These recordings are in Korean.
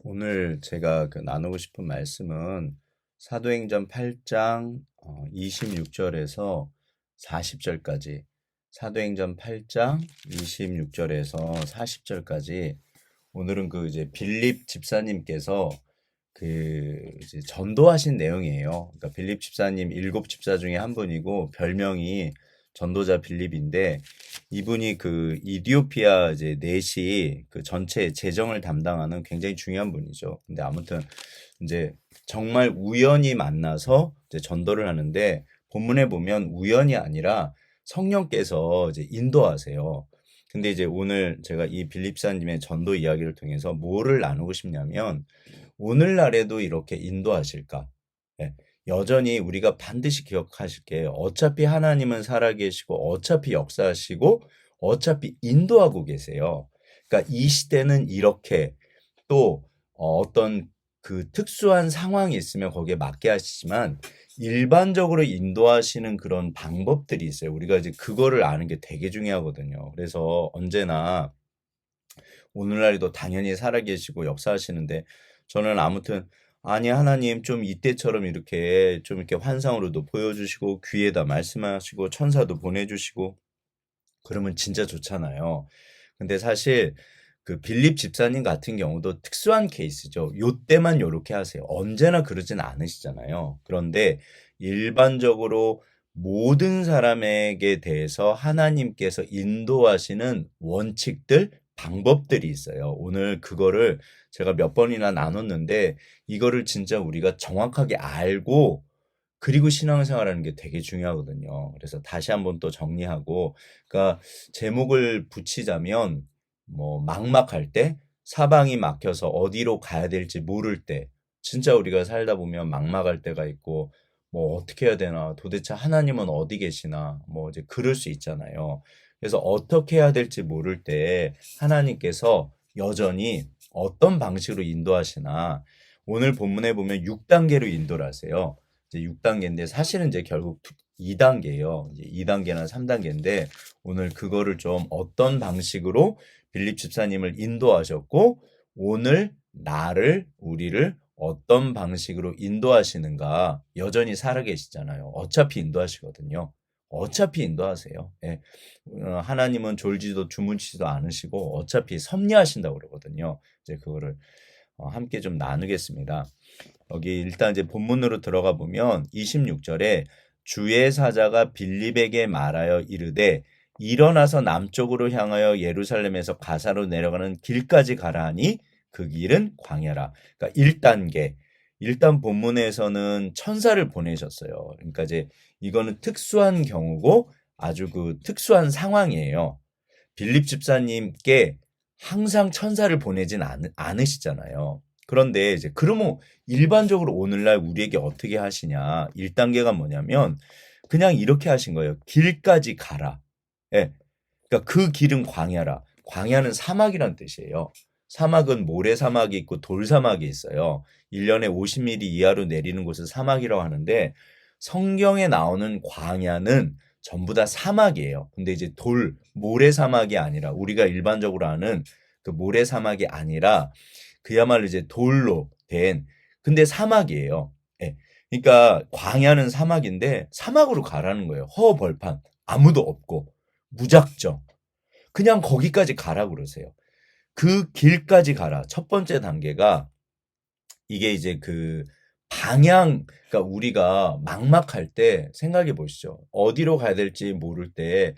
오늘 제가 나누고 싶은 말씀은 사도행전 8장 26절에서 40절까지, 사도행전 8장 26절에서 40절까지. 오늘은 이제 빌립 집사님께서 이제 전도하신 내용이에요. 그러니까 빌립 집사님 일곱 집사 중에 한 분이고 별명이 전도자 빌립인데, 이분이 이디오피아 이제 넷이 전체 재정을 담당하는 굉장히 중요한 분이죠. 근데 아무튼 이제 정말 우연히 만나서 이제 전도를 하는데, 본문에 보면 우연이 아니라 성령께서 이제 인도하세요. 근데 이제 오늘 제가 이 빌립사님의 전도 이야기를 통해서 뭐를 나누고 싶냐면, 오늘날에도 이렇게 인도하실까? 예, 여전히 우리가 반드시 기억하실 게, 어차피 하나님은 살아계시고 어차피 역사하시고 어차피 인도하고 계세요. 그러니까 이 시대는 이렇게, 또 어떤 특수한 상황이 있으면 거기에 맞게 하시지만 일반적으로 인도하시는 그런 방법들이 있어요. 우리가 이제 그거를 아는 게 되게 중요하거든요. 그래서 언제나 오늘날에도 당연히 살아계시고 역사하시는데, 저는 아무튼 아니 하나님 좀 이때처럼 이렇게 좀 이렇게 환상으로도 보여주시고 귀에다 말씀하시고 천사도 보내주시고 그러면 진짜 좋잖아요. 근데 사실 빌립 집사님 같은 경우도 특수한 케이스죠. 요때만 요렇게 하세요. 언제나 그러진 않으시잖아요. 그런데 일반적으로 모든 사람에게 대해서 하나님께서 인도하시는 원칙들, 방법들이 있어요. 오늘 그거를 제가 몇 번이나 나눴는데, 이거를 진짜 우리가 정확하게 알고 그리고 신앙생활하는 게 되게 중요하거든요. 그래서 다시 한번 또 정리하고, 그러니까 제목을 붙이자면, 뭐 막막할 때, 사방이 막혀서 어디로 가야 될지 모를 때, 진짜 우리가 살다 보면 막막할 때가 있고, 뭐 어떻게 해야 되나, 도대체 하나님은 어디 계시나, 뭐 이제 그럴 수 있잖아요. 그래서 어떻게 해야 될지 모를 때 하나님께서 여전히 어떤 방식으로 인도하시나, 오늘 본문에 보면 6단계로 인도를 하세요. 이제 6단계인데 사실은 이제 결국 2단계예요. 이제 2단계나 3단계인데, 오늘 그거를 좀 어떤 방식으로 빌립 집사님을 인도하셨고, 오늘 우리를 어떤 방식으로 인도하시는가. 여전히 살아계시잖아요. 어차피 인도하시거든요. 어차피 인도하세요. 예. 하나님은 졸지도 주무시지도 않으시고 어차피 섭리하신다고 그러거든요. 이제 그거를 함께 좀 나누겠습니다. 여기 일단 이제 본문으로 들어가 보면 26절에 주의 사자가 빌립에게 말하여 이르되 일어나서 남쪽으로 향하여 예루살렘에서 가사로 내려가는 길까지 가라 하니 그 길은 광야라. 그러니까 1단계. 일단 본문에서는 천사를 보내셨어요. 그러니까 이제 이거는 특수한 경우고 아주 특수한 상황이에요. 빌립 집사님께 항상 천사를 보내진 않으시잖아요. 그런데 이제 그러면 일반적으로 오늘날 우리에게 어떻게 하시냐? 1단계가 뭐냐면 그냥 이렇게 하신 거예요. 길까지 가라. 예. 그러니까 그 길은 광야라. 광야는 사막이란 뜻이에요. 사막은 모래사막이 있고 돌사막이 있어요. 1년에 50mm 이하로 내리는 곳을 사막이라고 하는데, 성경에 나오는 광야는 전부 다 사막이에요. 근데 이제 모래사막이 아니라, 우리가 일반적으로 아는 그 모래사막이 아니라 그야말로 이제 돌로 된, 근데 사막이에요. 예. 그러니까 광야는 사막인데 사막으로 가라는 거예요. 허벌판. 아무도 없고 무작정. 그냥 거기까지 가라 그러세요. 그 길까지 가라. 첫 번째 단계가 이게 이제 그러니까 우리가 막막할 때 생각해 보시죠. 어디로 가야 될지 모를 때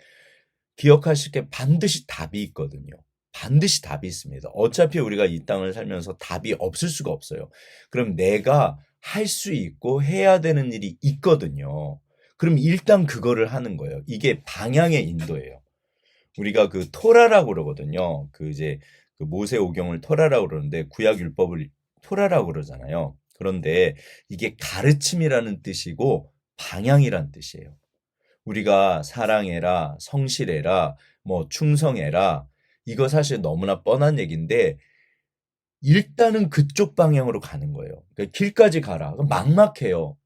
기억하실 게 반드시 답이 있거든요. 반드시 답이 있습니다. 어차피 우리가 이 땅을 살면서 답이 없을 수가 없어요. 그럼 내가 할 수 있고 해야 되는 일이 있거든요. 그럼 일단 그거를 하는 거예요. 이게 방향의 인도예요. 우리가 토라라고 그러거든요. 이제 모세오경을 토라라고 그러는데 구약 율법을 토라라고 그러잖아요. 그런데 이게 가르침이라는 뜻이고 방향이란 뜻이에요. 우리가 사랑해라, 성실해라, 뭐 충성해라. 이거 사실 너무나 뻔한 얘기인데 일단은 그쪽 방향으로 가는 거예요. 그러니까 길까지 가라. 그럼 막막해요.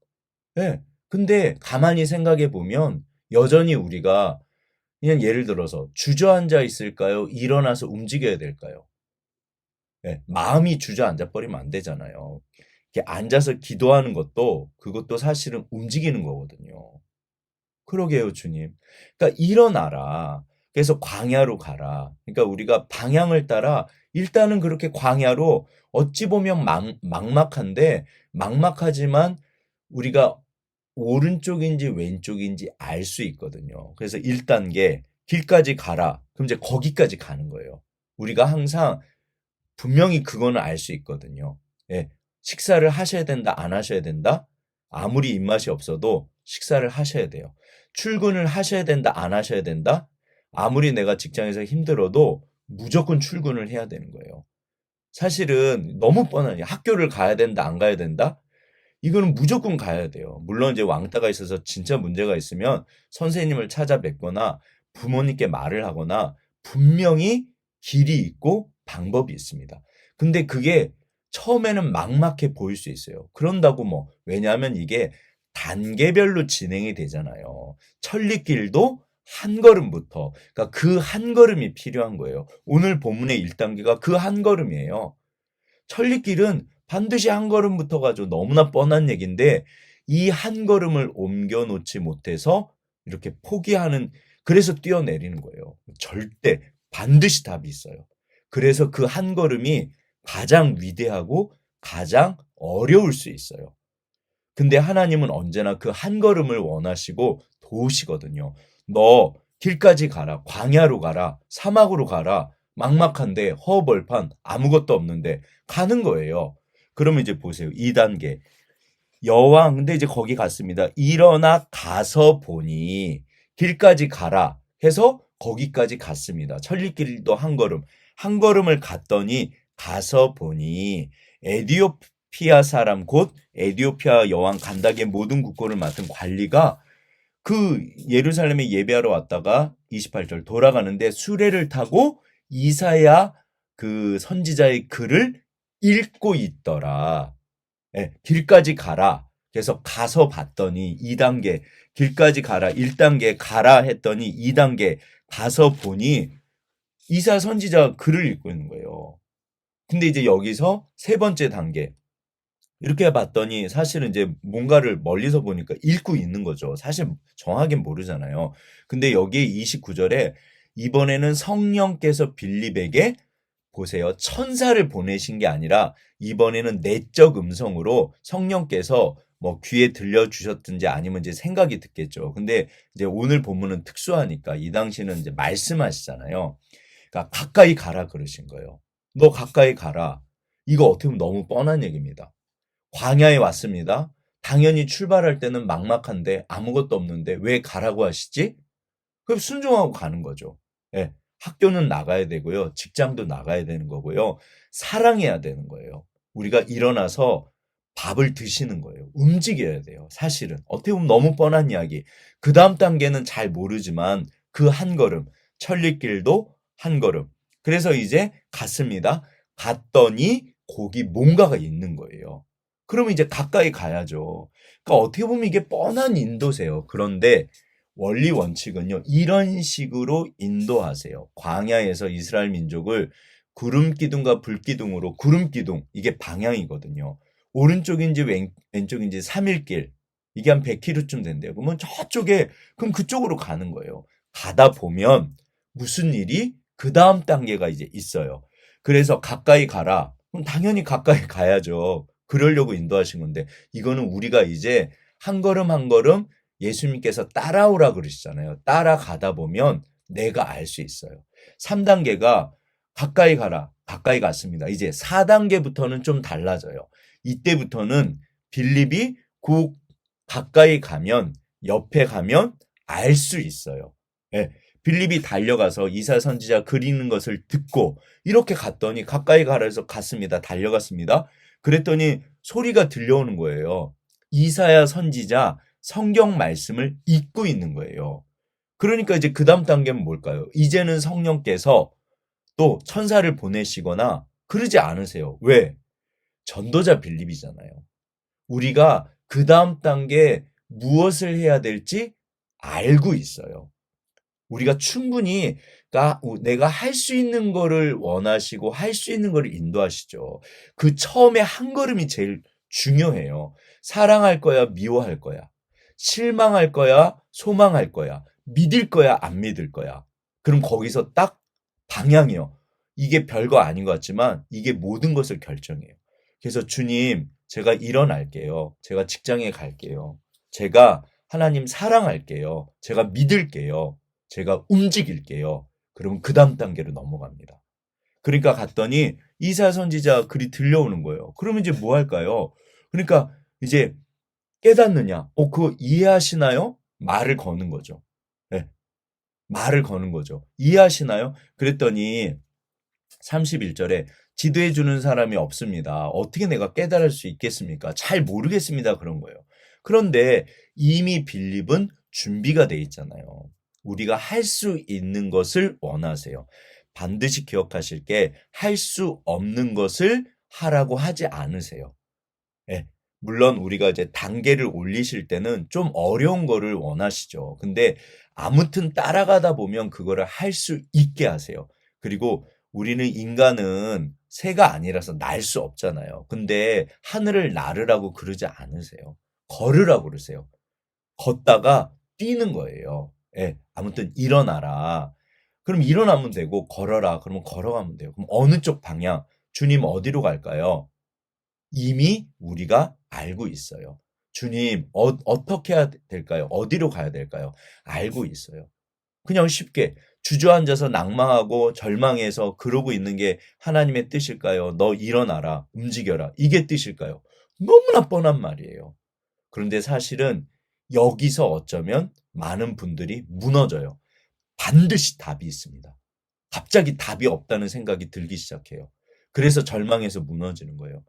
예. 근데 가만히 생각해 보면 여전히 우리가 그냥 예를 들어서 주저앉아 있을까요? 일어나서 움직여야 될까요? 예, 마음이 주저앉아 버리면 안 되잖아요. 이렇게 앉아서 기도하는 것도 그것도 사실은 움직이는 거거든요. 그러게요, 주님. 그러니까 일어나라. 그래서 광야로 가라. 그러니까 우리가 방향을 따라 일단은 그렇게 광야로 어찌 보면 막막한데 막막하지만 우리가 오른쪽인지 왼쪽인지 알 수 있거든요. 그래서 1단계 길까지 가라. 그럼 이제 거기까지 가는 거예요. 우리가 항상 분명히 그거는 알 수 있거든요. 예. 식사를 하셔야 된다, 안 하셔야 된다? 아무리 입맛이 없어도 식사를 하셔야 돼요. 출근을 하셔야 된다, 안 하셔야 된다? 아무리 내가 직장에서 힘들어도 무조건 출근을 해야 되는 거예요. 사실은 너무 뻔하니 학교를 가야 된다, 안 가야 된다? 이거는 무조건 가야 돼요. 물론 이제 왕따가 있어서 진짜 문제가 있으면 선생님을 찾아뵙거나 부모님께 말을 하거나 분명히 길이 있고 방법이 있습니다. 근데 그게 처음에는 막막해 보일 수 있어요. 그런다고 뭐, 왜냐하면 이게 단계별로 진행이 되잖아요. 천리길도 한 걸음부터, 그러니까 그 한 걸음이 필요한 거예요. 오늘 본문의 1단계가 그 한 걸음이에요. 천리길은 반드시 한 걸음부터 가죠. 너무나 뻔한 얘기인데 이 한 걸음을 옮겨 놓지 못해서 이렇게 포기하는, 그래서 뛰어내리는 거예요. 절대 반드시 답이 있어요. 그래서 그 한 걸음이 가장 위대하고 가장 어려울 수 있어요. 근데 하나님은 언제나 그 한 걸음을 원하시고 도우시거든요. 너 길까지 가라. 광야로 가라. 사막으로 가라. 막막한데 허벌판 아무것도 없는데 가는 거예요. 그러면 이제 보세요. 2단계. 여왕, 근데 이제 거기 갔습니다. 일어나 가서 보니 길까지 가라 해서 거기까지 갔습니다. 천리길도 한 걸음. 한 걸음을 갔더니 가서 보니 에디오피아 사람 곧 에디오피아 여왕 간다게 모든 국고를 맡은 관리가 그 예루살렘에 예배하러 왔다가 28절 돌아가는데 수레를 타고 이사야 그 선지자의 글을 읽고 있더라. 예, 길까지 가라. 그래서 가서 봤더니 2단계 길까지 가라. 1단계 가라 했더니 2단계 가서 보니 이사 선지자 글을 읽고 있는 거예요. 근데 이제 여기서 세 번째 단계 이렇게 봤더니 사실은 이제 뭔가를 멀리서 보니까 읽고 있는 거죠. 사실 정확하게 모르잖아요. 근데 여기에 29절에 이번에는 성령께서 빌립에게 보세요. 천사를 보내신 게 아니라 이번에는 내적 음성으로 성령께서 뭐 귀에 들려주셨든지 아니면 이제 생각이 듣겠죠. 근데 이제 오늘 본문은 특수하니까 이 당시는 이제 말씀하시잖아요. 그러니까 가까이 가라 그러신 거예요. 너 가까이 가라. 이거 어떻게 보면 너무 뻔한 얘기입니다. 광야에 왔습니다. 당연히 출발할 때는 막막한데 아무것도 없는데 왜 가라고 하시지? 그럼 순종하고 가는 거죠. 예. 학교는 나가야 되고요. 직장도 나가야 되는 거고요. 사랑해야 되는 거예요. 우리가 일어나서 밥을 드시는 거예요. 움직여야 돼요. 사실은. 어떻게 보면 너무 뻔한 이야기. 그 다음 단계는 잘 모르지만 그 한 걸음. 천리길도 한 걸음. 그래서 이제 갔습니다. 갔더니 거기 뭔가가 있는 거예요. 그러면 이제 가까이 가야죠. 그러니까 어떻게 보면 이게 뻔한 인도세요. 그런데 원리 원칙은요. 이런 식으로 인도하세요. 광야에서 이스라엘 민족을 구름 기둥과 불 기둥으로 구름 기둥 이게 방향이거든요. 오른쪽인지 왼쪽인지 3일길 이게 한 100km쯤 된대요. 그러면 저쪽에 그럼 그쪽으로 가는 거예요. 가다 보면 무슨 일이 그 다음 단계가 이제 있어요. 그래서 가까이 가라. 그럼 당연히 가까이 가야죠. 그러려고 인도하신 건데 이거는 우리가 이제 한 걸음 한 걸음 예수님께서 따라오라 그러시잖아요. 따라가다 보면 내가 알 수 있어요. 3단계가 가까이 가라. 가까이 갔습니다. 이제 4단계부터는 좀 달라져요. 이때부터는 빌립이 그 가까이 가면 옆에 가면 알 수 있어요. 예. 빌립이 달려가서 이사 선지자 그리는 것을 듣고 이렇게 갔더니 가까이 가라 해서 갔습니다. 달려갔습니다. 그랬더니 소리가 들려오는 거예요. 이사야 선지자 성경 말씀을 읽고 있는 거예요. 그러니까 이제 그 다음 단계는 뭘까요? 이제는 성령께서 또 천사를 보내시거나 그러지 않으세요. 왜? 전도자 빌립이잖아요. 우리가 그 다음 단계 무엇을 해야 될지 알고 있어요. 우리가 충분히 그러니까 내가 할 수 있는 거를 원하시고 할 수 있는 거를 인도하시죠. 그 처음에 한 걸음이 제일 중요해요. 사랑할 거야, 미워할 거야. 실망할 거야, 소망할 거야. 믿을 거야, 안 믿을 거야. 그럼 거기서 딱 방향이요. 이게 별거 아닌 것 같지만 이게 모든 것을 결정해요. 그래서 주님, 제가 일어날게요. 제가 직장에 갈게요. 제가 하나님 사랑할게요. 제가 믿을게요. 제가 움직일게요. 그러면 그 다음 단계로 넘어갑니다. 그러니까 갔더니 이사야 선지자 글이 들려오는 거예요. 그러면 이제 뭐 할까요? 그러니까 이제 깨닫느냐? 그거 이해하시나요? 말을 거는 거죠. 네, 말을 거는 거죠. 이해하시나요? 그랬더니 31절에 지도해 주는 사람이 없습니다. 어떻게 내가 깨달을 수 있겠습니까? 잘 모르겠습니다. 그런 거예요. 그런데 이미 빌립은 준비가 돼 있잖아요. 우리가 할 수 있는 것을 원하세요. 반드시 기억하실 게 할 수 없는 것을 하라고 하지 않으세요. 예. 물론 우리가 이제 단계를 올리실 때는 좀 어려운 거를 원하시죠. 근데 아무튼 따라가다 보면 그거를 할 수 있게 하세요. 그리고 우리는 인간은 새가 아니라서 날 수 없잖아요. 근데 하늘을 나르라고 그러지 않으세요. 걸으라고 그러세요. 걷다가 뛰는 거예요. 예. 아무튼 일어나라. 그럼 일어나면 되고 걸어라. 그러면 걸어가면 돼요. 그럼 어느 쪽 방향? 주님 어디로 갈까요? 이미 우리가 알고 있어요. 주님, 어떻게 해야 될까요? 어디로 가야 될까요? 알고 있어요. 그냥 쉽게 주저앉아서 낭망하고 절망해서 그러고 있는 게 하나님의 뜻일까요? 너 일어나라, 움직여라. 이게 뜻일까요? 너무나 뻔한 말이에요. 그런데 사실은 여기서 어쩌면 많은 분들이 무너져요. 반드시 답이 있습니다. 갑자기 답이 없다는 생각이 들기 시작해요. 그래서 절망해서 무너지는 거예요.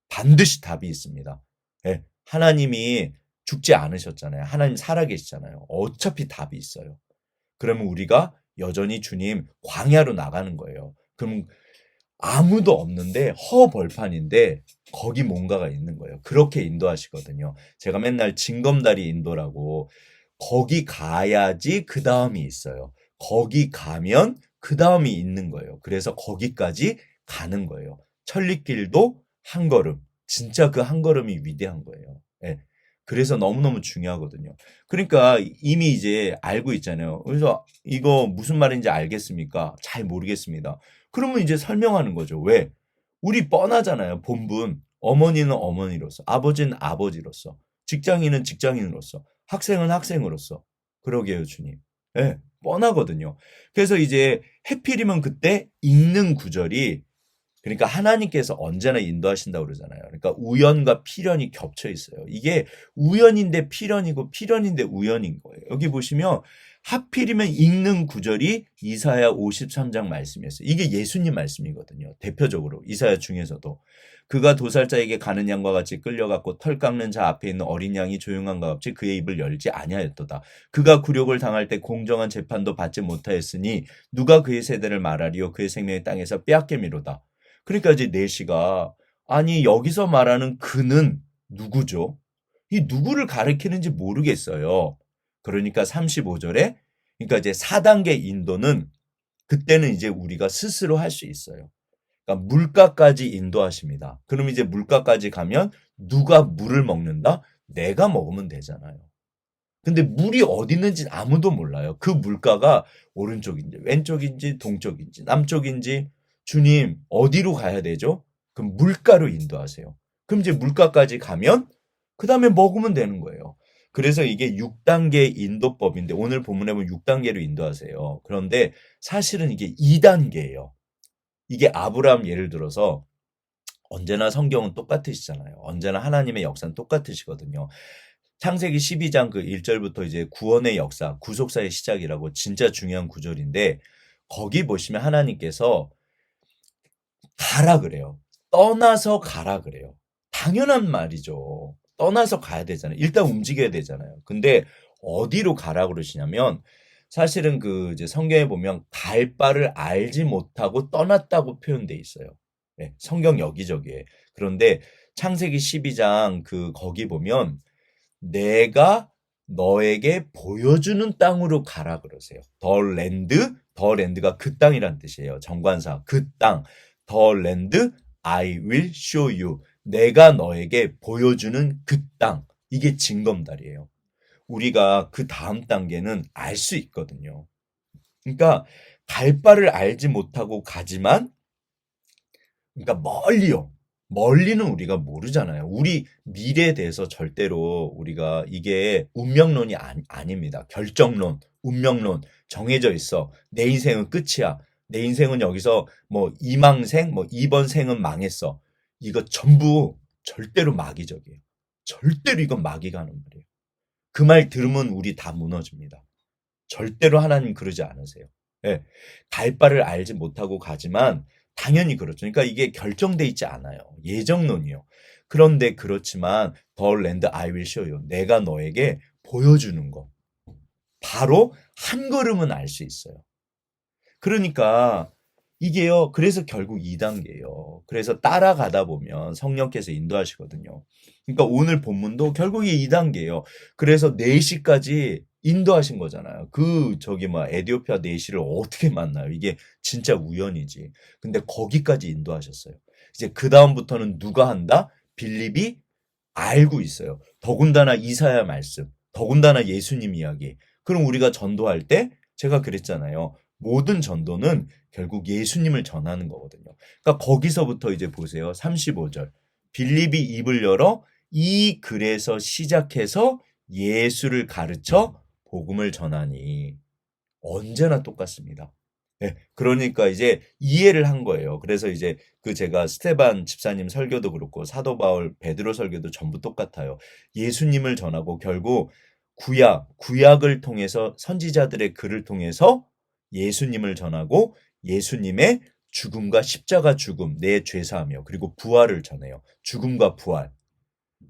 반드시 답이 있습니다. 예, 하나님이 죽지 않으셨잖아요. 하나님 살아계시잖아요. 어차피 답이 있어요. 그러면 우리가 여전히 주님 광야로 나가는 거예요. 그럼 아무도 없는데 허벌판인데 거기 뭔가가 있는 거예요. 그렇게 인도하시거든요. 제가 맨날 징검다리 인도라고 거기 가야지 그 다음이 있어요. 거기 가면 그 다음이 있는 거예요. 그래서 거기까지 가는 거예요. 천리길도 한 걸음. 진짜 그 한 걸음이 위대한 거예요. 예. 그래서 너무너무 중요하거든요. 그러니까 이미 이제 알고 있잖아요. 그래서 이거 무슨 말인지 알겠습니까? 잘 모르겠습니다. 그러면 이제 설명하는 거죠. 왜? 우리 뻔하잖아요. 본분. 어머니는 어머니로서, 아버지는 아버지로서, 직장인은 직장인으로서, 학생은 학생으로서. 그러게요, 주님. 예, 뻔하거든요. 그래서 이제 해필이면 그때 읽는 구절이 그러니까 하나님께서 언제나 인도하신다고 그러잖아요. 그러니까 우연과 필연이 겹쳐 있어요. 이게 우연인데 필연이고 필연인데 우연인 거예요. 여기 보시면 하필이면 읽는 구절이 이사야 53장 말씀이었어요. 이게 예수님 말씀이거든요. 대표적으로 이사야 중에서도 그가 도살자에게 가는 양과 같이 끌려갔고 털 깎는 자 앞에 있는 어린 양이 조용한과 같이 그의 입을 열지 아니하였도다. 그가 굴욕을 당할 때 공정한 재판도 받지 못하였으니 누가 그의 세대를 말하리요 그의 생명의 땅에서 빼앗김이로다. 그러니까 이제 내시가 아니 여기서 말하는 그는 누구죠? 이 누구를 가리키는지 모르겠어요. 그러니까 35절에 그러니까 이제 4단계 인도는 그때는 이제 우리가 스스로 할 수 있어요. 그러니까 물가까지 인도하십니다. 그럼 이제 물가까지 가면 누가 물을 먹는다? 내가 먹으면 되잖아요. 근데 물이 어디 있는지 아무도 몰라요. 그 물가가 오른쪽인지 왼쪽인지 동쪽인지 남쪽인지 주님 어디로 가야 되죠? 그럼 물가로 인도하세요. 그럼 이제 물가까지 가면 그 다음에 먹으면 되는 거예요. 그래서 이게 6단계 인도법인데 오늘 본문에 보면 6단계로 인도하세요. 그런데 사실은 이게 2단계예요. 이게 아브라함 예를 들어서 언제나 성경은 똑같으시잖아요. 언제나 하나님의 역사는 똑같으시거든요. 창세기 12장 그 1절부터 이제 구원의 역사, 구속사의 시작이라고 진짜 중요한 구절인데 거기 보시면 하나님께서 가라 그래요. 떠나서 가라 그래요. 당연한 말이죠. 떠나서 가야 되잖아요. 일단 움직여야 되잖아요. 근데 어디로 가라 그러시냐면 사실은 그 이제 성경에 보면 갈 바를 알지 못하고 떠났다고 표현돼 있어요. 네, 성경 여기저기에. 그런데 창세기 12장 그 거기 보면 내가 너에게 보여주는 땅으로 가라 그러세요. The land 더 랜드가 그 땅이란 뜻이에요. 정관사 그 땅. 더 랜드 I will show you. 내가 너에게 보여주는 그 땅. 이게 징검다리예요. 우리가 그 다음 단계는 알 수 있거든요. 그러니까 갈 바를 알지 못하고 가지만 그러니까 멀리요. 멀리는 우리가 모르잖아요. 우리 미래에 대해서 절대로 우리가 이게 운명론이 아닙니다. 결정론, 운명론 정해져 있어. 내 인생은 끝이야. 내 인생은 여기서 뭐 이망생, 뭐 이번 생은 망했어. 이거 전부 절대로 마귀적이에요. 절대로 이건 마귀가 하는 말이에요. 그 말 들으면 우리 다 무너집니다. 절대로 하나님 그러지 않으세요. 예, 갈 바를 알지 못하고 가지만 당연히 그렇죠. 그러니까 이게 결정돼 있지 않아요. 예정론이요. 그런데 그렇지만 The land I will show you. 내가 너에게 보여주는 거. 바로 한 걸음은 알 수 있어요. 그러니까 이게요. 그래서 결국 2단계예요. 그래서 따라가다 보면 성령께서 인도하시거든요. 그러니까 오늘 본문도 결국에 2단계예요. 그래서 4시까지 인도하신 거잖아요. 에디오피아 4시를 어떻게 만나요? 이게 진짜 우연이지. 근데 거기까지 인도하셨어요. 이제 그다음부터는 누가 한다? 빌립이 알고 있어요. 더군다나 이사야 말씀, 더군다나 예수님 이야기. 그럼 우리가 전도할 때 제가 그랬잖아요. 모든 전도는 결국 예수님을 전하는 거거든요. 그러니까 거기서부터 이제 보세요. 35절. 빌립이 입을 열어 이 글에서 시작해서 예수를 가르쳐 복음을 전하니 언제나 똑같습니다. 네, 그러니까 이제 이해를 한 거예요. 그래서 이제 제가 스테반 집사님 설교도 그렇고 사도 바울 베드로 설교도 전부 똑같아요. 예수님을 전하고 결국 구약을 통해서 선지자들의 글을 통해서 예수님을 전하고 예수님의 죽음과 십자가 죽음, 내 죄사하며 그리고 부활을 전해요. 죽음과 부활.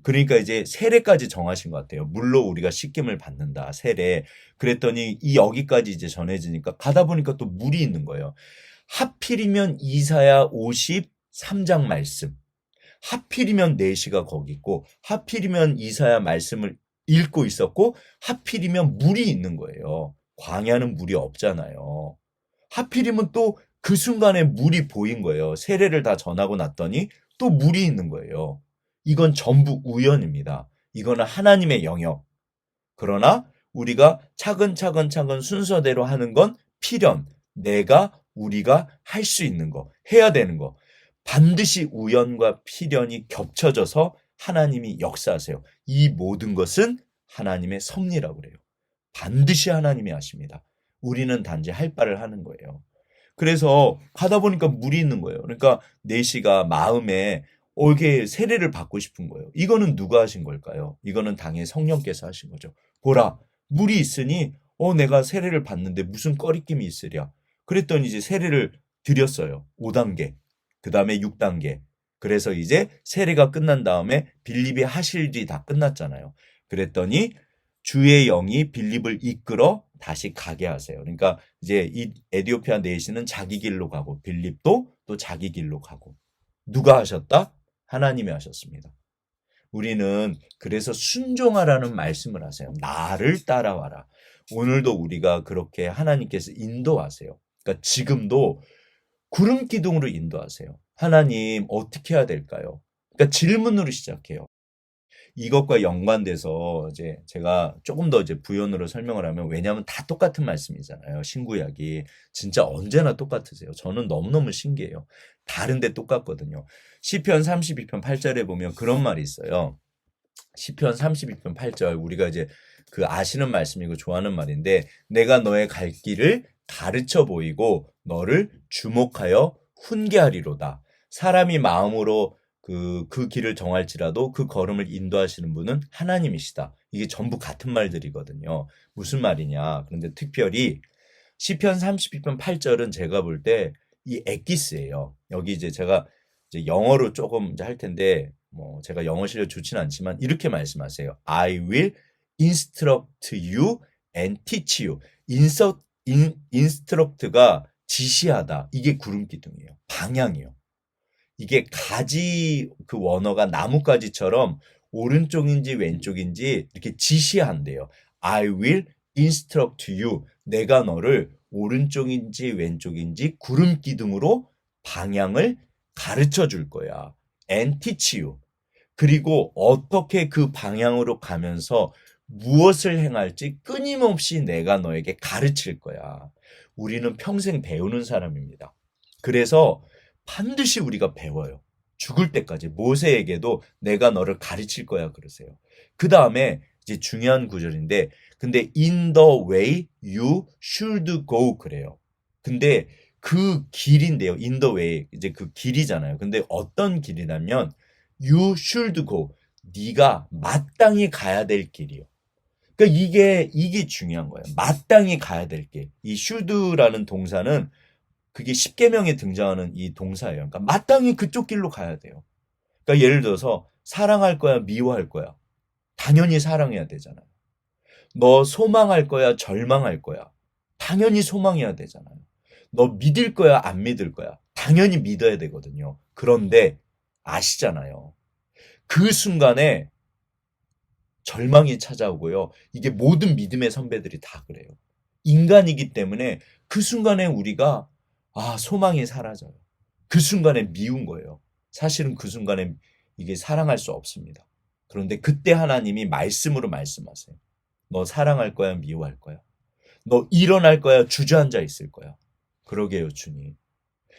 그러니까 이제 세례까지 정하신 것 같아요. 물로 우리가 씻김을 받는다. 세례. 그랬더니 여기까지 이제 전해지니까 가다 보니까 또 물이 있는 거예요. 하필이면 이사야 53장 말씀. 하필이면 4시가 거기 있고 하필이면 이사야 말씀을 읽고 있었고 하필이면 물이 있는 거예요. 광야는 물이 없잖아요. 하필이면 또 그 순간에 물이 보인 거예요. 세례를 다 전하고 났더니 또 물이 있는 거예요. 이건 전부 우연입니다. 이거는 하나님의 영역. 그러나 우리가 차근차근 순서대로 하는 건 필연. 우리가 할 수 있는 거, 해야 되는 거. 반드시 우연과 필연이 겹쳐져서 하나님이 역사하세요. 이 모든 것은 하나님의 섭리라고 그래요. 반드시 하나님이 하십니다. 우리는 단지 할 바를 하는 거예요. 그래서 가다 보니까 물이 있는 거예요. 그러니까 내시가 마음에 이렇게 세례를 받고 싶은 거예요. 이거는 누가 하신 걸까요? 이거는 당연히 성령께서 하신 거죠. 보라, 물이 있으니 내가 세례를 받는데 무슨 꺼리낌이 있으랴. 그랬더니 이제 세례를 드렸어요. 5단계. 그 다음에 6단계. 그래서 이제 세례가 끝난 다음에 빌립이 하실 일이 다 끝났잖아요. 그랬더니 주의 영이 빌립을 이끌어 다시 가게 하세요. 그러니까 이제 이 에디오피아 내시는 자기 길로 가고 빌립도 또 자기 길로 가고. 누가 하셨다? 하나님이 하셨습니다. 우리는 그래서 순종하라는 말씀을 하세요. 나를 따라와라. 오늘도 우리가 그렇게 하나님께서 인도하세요. 그러니까 지금도 구름 기둥으로 인도하세요. 하나님 어떻게 해야 될까요? 그러니까 질문으로 시작해요. 이것과 연관돼서 이제 제가 조금 더 이제 부연으로 설명을 하면 왜냐하면 다 똑같은 말씀이잖아요. 신구약이 진짜 언제나 똑같으세요. 저는 너무너무 신기해요. 다른데 똑같거든요. 시편 32편 8절에 보면 그런 말이 있어요. 시편 32편 8절 우리가 이제 아시는 말씀이고 좋아하는 말인데 내가 너의 갈 길을 가르쳐 보이고 너를 주목하여 훈계하리로다. 사람이 마음으로 그 길을 정할지라도 그 걸음을 인도하시는 분은 하나님이시다. 이게 전부 같은 말들이거든요. 무슨 말이냐. 그런데 특별히 시편 32편 8절은 제가 볼 때 이 엑기스예요. 여기 이제 제가 이제 영어로 조금 이제 할 텐데 뭐 제가 영어 실력 좋지는 않지만 이렇게 말씀하세요. I will instruct you and teach you. instruct가 지시하다. 이게 구름 기둥이에요. 방향이요. 이게 가지 원어가 나뭇가지처럼 오른쪽인지 왼쪽인지 이렇게 지시한대요. I will instruct you. 내가 너를 오른쪽인지 왼쪽인지 구름 기둥으로 방향을 가르쳐 줄 거야. and teach you. 그리고 어떻게 그 방향으로 가면서 무엇을 행할지 끊임없이 내가 너에게 가르칠 거야. 우리는 평생 배우는 사람입니다. 그래서 반드시 우리가 배워요. 죽을 때까지. 모세에게도 내가 너를 가르칠 거야 그러세요. 그 다음에 이제 중요한 구절인데, 근데 in the way you should go 그래요. 근데 그 길인데요. in the way 이제 그 길이잖아요. 근데 어떤 길이냐면 you should go. 네가 마땅히 가야 될 길이요. 그러니까 이게 중요한 거예요. 마땅히 가야 될 길. 이 should라는 동사는 그게 십계명에 등장하는 이 동사예요. 그러니까 마땅히 그쪽 길로 가야 돼요. 그러니까 예를 들어서 사랑할 거야, 미워할 거야. 당연히 사랑해야 되잖아요. 너 소망할 거야, 절망할 거야. 당연히 소망해야 되잖아요. 너 믿을 거야, 안 믿을 거야. 당연히 믿어야 되거든요. 그런데 아시잖아요. 그 순간에 절망이 찾아오고요. 이게 모든 믿음의 선배들이 다 그래요. 인간이기 때문에 그 순간에 우리가 소망이 사라져요. 그 순간에 미운 거예요. 사실은 그 순간에 이게 사랑할 수 없습니다. 그런데 그때 하나님이 말씀으로 말씀하세요. 너 사랑할 거야, 미워할 거야. 너 일어날 거야, 주저앉아 있을 거야. 그러게요, 주님.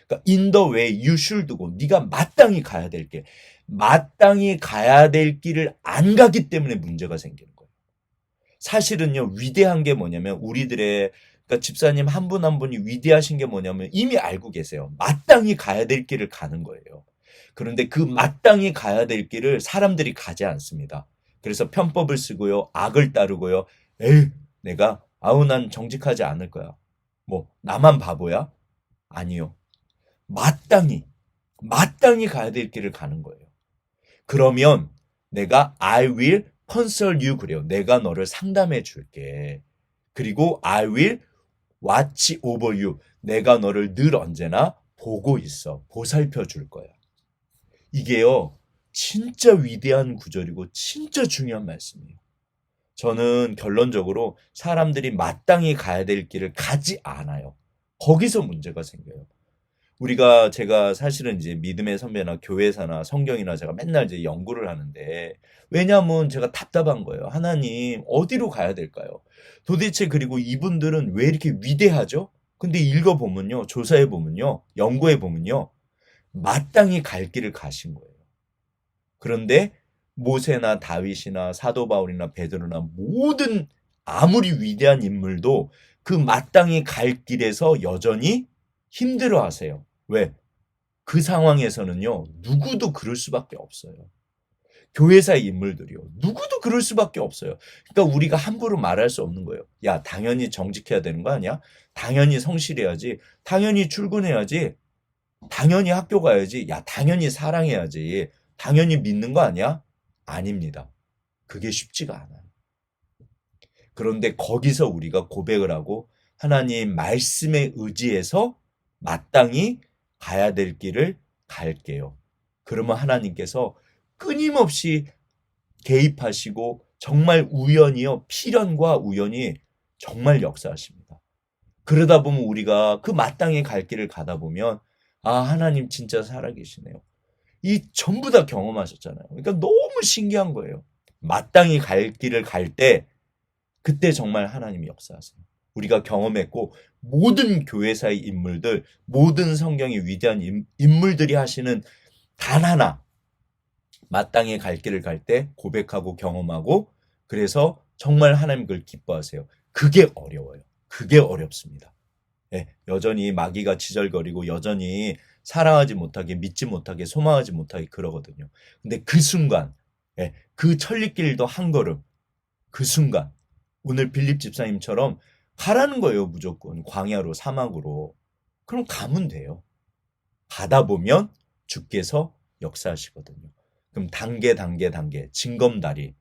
그러니까 in the way you should go. 네가 마땅히 가야 될 길. 마땅히 가야 될 길을 안 가기 때문에 문제가 생기는 거예요. 사실은요, 위대한 게 뭐냐면 우리들의 그러니까 집사님 한 분 한 분이 위대하신 게 뭐냐면 이미 알고 계세요. 마땅히 가야 될 길을 가는 거예요. 그런데 그 마땅히 가야 될 길을 사람들이 가지 않습니다. 그래서 편법을 쓰고요. 악을 따르고요. 내가 난 정직하지 않을 거야. 나만 바보야? 아니요. 마땅히 가야 될 길을 가는 거예요. 그러면 내가 I will console you 그래요. 내가 너를 상담해 줄게. 그리고 I will watch over you. 내가 너를 늘 언제나 보고 있어. 보살펴 줄 거야. 이게요. 진짜 위대한 구절이고 진짜 중요한 말씀이에요. 저는 결론적으로 사람들이 마땅히 가야 될 길을 가지 않아요. 거기서 문제가 생겨요. 제가 사실은 이제 믿음의 선배나 교회사나 성경이나 제가 맨날 이제 연구를 하는데, 왜냐면 제가 답답한 거예요. 하나님, 어디로 가야 될까요? 도대체 그리고 이분들은 왜 이렇게 위대하죠? 근데 읽어보면요, 조사해보면요, 연구해보면요, 마땅히 갈 길을 가신 거예요. 그런데 모세나 다윗이나 사도 바울이나 베드로나 모든 아무리 위대한 인물도 그 마땅히 갈 길에서 여전히 힘들어 하세요. 왜? 그 상황에서는요, 누구도 그럴 수밖에 없어요. 교회사의 인물들이요. 누구도 그럴 수밖에 없어요. 그러니까 우리가 함부로 말할 수 없는 거예요. 야, 당연히 정직해야 되는 거 아니야? 당연히 성실해야지. 당연히 출근해야지. 당연히 학교 가야지. 야, 당연히 사랑해야지. 당연히 믿는 거 아니야? 아닙니다. 그게 쉽지가 않아요. 그런데 거기서 우리가 고백을 하고 하나님 말씀에 의지해서 마땅히 가야 될 길을 갈게요. 그러면 하나님께서 끊임없이 개입하시고 정말 우연이요, 필연과 우연이 정말 역사하십니다. 그러다 보면 우리가 그 마땅히 갈 길을 가다 보면 하나님 진짜 살아계시네요. 이 전부 다 경험하셨잖아요. 그러니까 너무 신기한 거예요. 마땅히 갈 길을 갈 때 그때 정말 하나님이 역사하세요. 우리가 경험했고 모든 교회사의 인물들, 모든 성경의 위대한 인물들이 하시는 단 하나, 마땅히 갈 길을 갈 때 고백하고 경험하고 그래서 정말 하나님 그걸 기뻐하세요. 그게 어려워요. 그게 어렵습니다. 여전히 마귀가 지절거리고 여전히 사랑하지 못하게, 믿지 못하게, 소망하지 못하게 그러거든요. 근데 그 순간, 그 천리길도 한 걸음, 그 순간 오늘 빌립 집사님처럼 가라는 거예요. 무조건 광야로, 사막으로. 그럼 가면 돼요. 가다 보면 주께서 역사하시거든요. 그럼 단계 징검다리.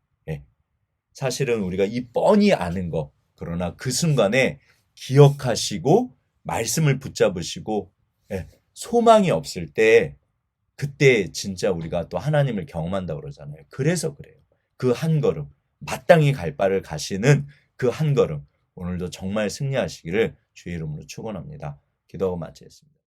사실은 우리가 이 뻔히 아는 거, 그러나 그 순간에 기억하시고 말씀을 붙잡으시고 소망이 없을 때 그때 진짜 우리가 또 하나님을 경험한다고 그러잖아요. 그래서 그래요. 그 한 걸음, 마땅히 갈 바를 가시는 그 한 걸음, 오늘도 정말 승리하시기를 주의 이름으로 축원합니다. 기도하고 마치겠습니다.